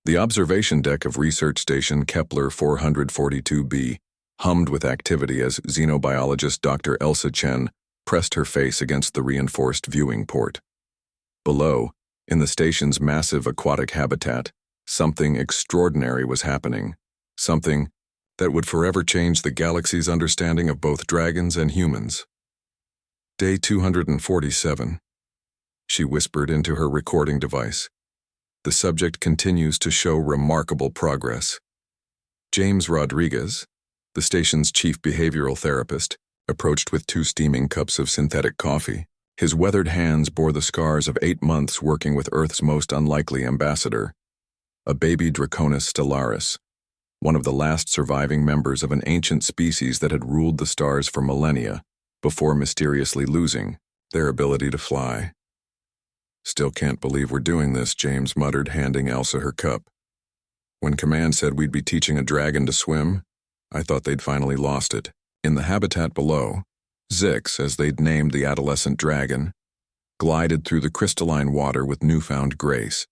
The observation deck of Research Station Kepler 442b hummed with activity as xenobiologist Dr. Elsa Chen pressed her face against the reinforced viewing port. Below, in the station's massive aquatic habitat, something extraordinary was happening, something that would forever change the galaxy's understanding of both dragons and humans. Day 247. She whispered into her recording device. The subject continues to show remarkable progress. James Rodriguez, the station's chief behavioral therapist, approached with 2 steaming cups of synthetic coffee. His weathered hands bore the scars of 8 months working with Earth's most unlikely ambassador, a baby Draconis stellaris, one of the last surviving members of an ancient species that had ruled the stars for millennia before mysteriously losing their ability to fly. "Still can't believe we're doing this," James muttered, handing Elsa her cup. "When Command said we'd be teaching a dragon to swim, I thought they'd finally lost it." In the habitat below, Zix, as they'd named the adolescent dragon, glided through the crystalline water with newfound grace.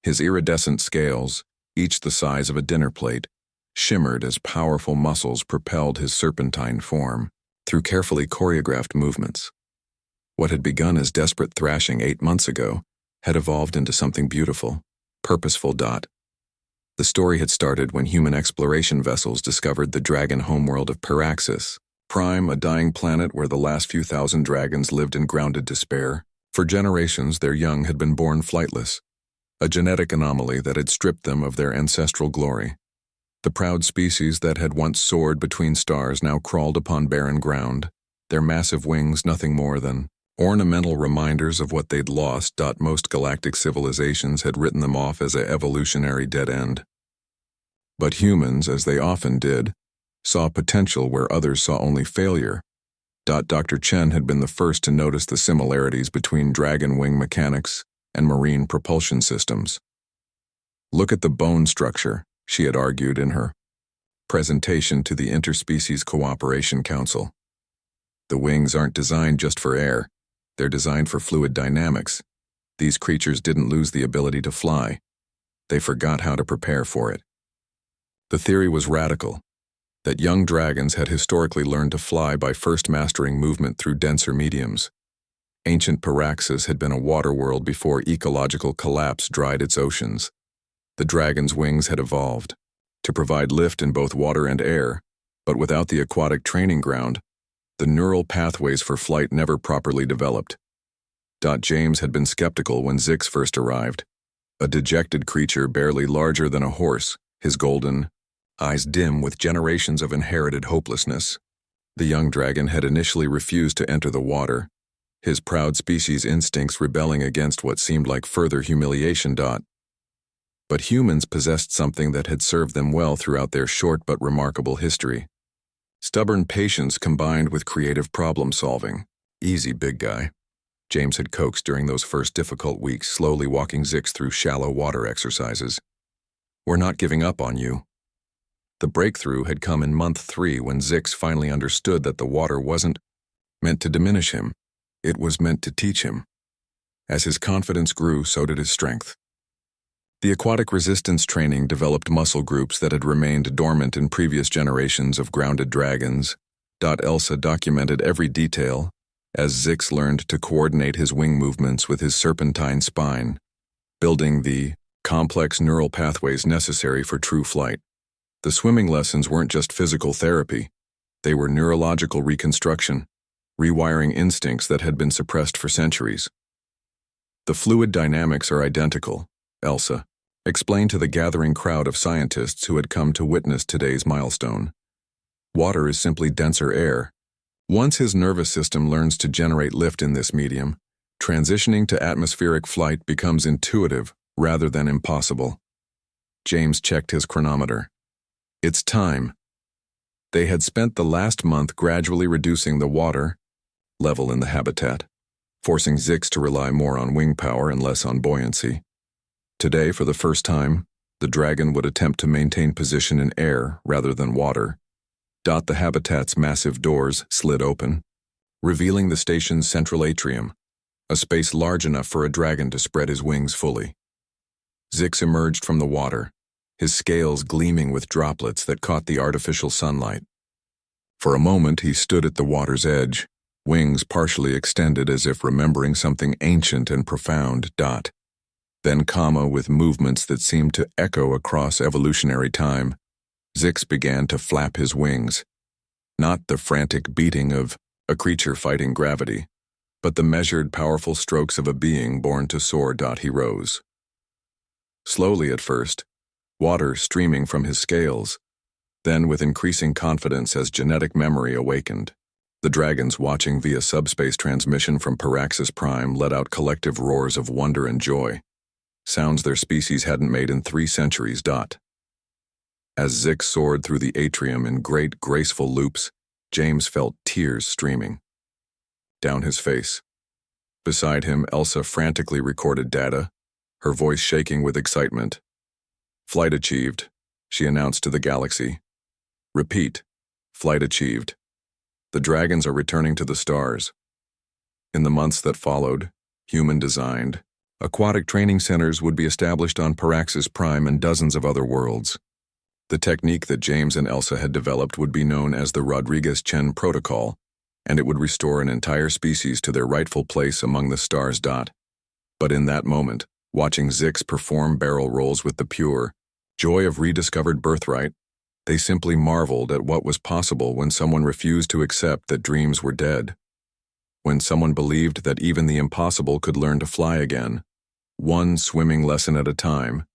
His iridescent scales, each the size of a dinner plate, shimmered as powerful muscles propelled his serpentine form through carefully choreographed movements. What had begun as desperate thrashing 8 months ago had evolved into something beautiful, purposeful. The story had started when human exploration vessels discovered the dragon homeworld of Paraxis, Prime, a dying planet where the last few thousand dragons lived in grounded despair. For generations, their young had been born flightless, a genetic anomaly that had stripped them of their ancestral glory. The proud species that had once soared between stars now crawled upon barren ground, their massive wings nothing more than ornamental reminders of what they'd lost. Most galactic civilizations had written them off as an evolutionary dead end. But humans, as they often did, saw potential where others saw only failure. Dr. Chen had been the first to notice the similarities between dragon wing mechanics and marine propulsion systems. "Look at the bone structure," she had argued in her presentation to the Interspecies Cooperation Council. "The wings aren't designed just for air. They're designed for fluid dynamics. These creatures didn't lose the ability to fly. They forgot how to prepare for it." The theory was radical, that young dragons had historically learned to fly by first mastering movement through denser mediums. Ancient Paraxis had been a water world before ecological collapse dried its oceans. The dragon's wings had evolved to provide lift in both water and air, but without the aquatic training ground, the neural pathways for flight never properly developed. James had been skeptical when Zix first arrived, a dejected creature barely larger than a horse, his golden eyes dim with generations of inherited hopelessness. The young dragon had initially refused to enter the water, his proud species instincts rebelling against what seemed like further humiliation. But humans possessed something that had served them well throughout their short but remarkable history. Stubborn patience combined with creative problem-solving. "Easy, big guy," James had coaxed during those first difficult weeks, slowly walking Zix through shallow water exercises. "We're not giving up on you." The breakthrough had come in month 3 when Zix finally understood that the water wasn't meant to diminish him. It was meant to teach him. As his confidence grew, so did his strength. The aquatic resistance training developed muscle groups that had remained dormant in previous generations of grounded dragons. Elsa documented every detail as Zix learned to coordinate his wing movements with his serpentine spine, building the complex neural pathways necessary for true flight. The swimming lessons weren't just physical therapy. They were neurological reconstruction, rewiring instincts that had been suppressed for centuries. "The fluid dynamics are identical," Elsa explained to the gathering crowd of scientists who had come to witness today's milestone. "Water is simply denser air. Once his nervous system learns to generate lift in this medium, transitioning to atmospheric flight becomes intuitive rather than impossible." James checked his chronometer. It's time. They had spent the last month gradually reducing the water level in the habitat, forcing Zix to rely more on wing power and less on buoyancy. Today, for the first time, the dragon would attempt to maintain position in air rather than water. The habitat's massive doors slid open, revealing the station's central atrium, a space large enough for a dragon to spread his wings fully. Zix emerged from the water, his scales gleaming with droplets that caught the artificial sunlight. For a moment he stood at the water's edge, wings partially extended as if remembering something ancient and profound. Then, with movements that seemed to echo across evolutionary time, Zix began to flap his wings. Not the frantic beating of a creature fighting gravity, but the measured, powerful strokes of a being born to soar. He rose. Slowly at first, water streaming from his scales, then with increasing confidence as genetic memory awakened. The dragons watching via subspace transmission from Paraxis Prime let out collective roars of wonder and joy, sounds their species hadn't made in 3 centuries. As Zix soared through the atrium in great, graceful loops, James felt tears streaming down his face. Beside him, Elsa frantically recorded data, her voice shaking with excitement. "Flight achieved," she announced to the galaxy. "Repeat, flight achieved. The dragons are returning to the stars." In the months that followed, human-designed, aquatic training centers would be established on Paraxis Prime and dozens of other worlds. The technique that James and Elsa had developed would be known as the Rodriguez-Chen Protocol, and it would restore an entire species to their rightful place among the stars. But in that moment, watching Zix perform barrel rolls with the pure joy of rediscovered birthright, they simply marveled at what was possible when someone refused to accept that dreams were dead. When someone believed that even the impossible could learn to fly again, one swimming lesson at a time.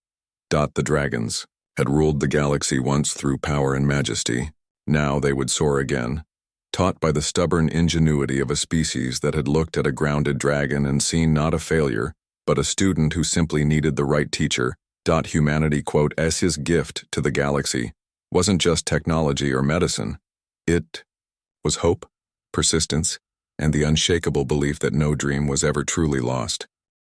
The dragons had ruled the galaxy once through power and majesty. Now they would soar again, taught by the stubborn ingenuity of a species that had looked at a grounded dragon and seen not a failure, but a student who simply needed the right teacher. Humanity, as his gift to the galaxy, wasn't just technology or medicine. It was hope, persistence, and the unshakable belief that no dream was ever truly lost.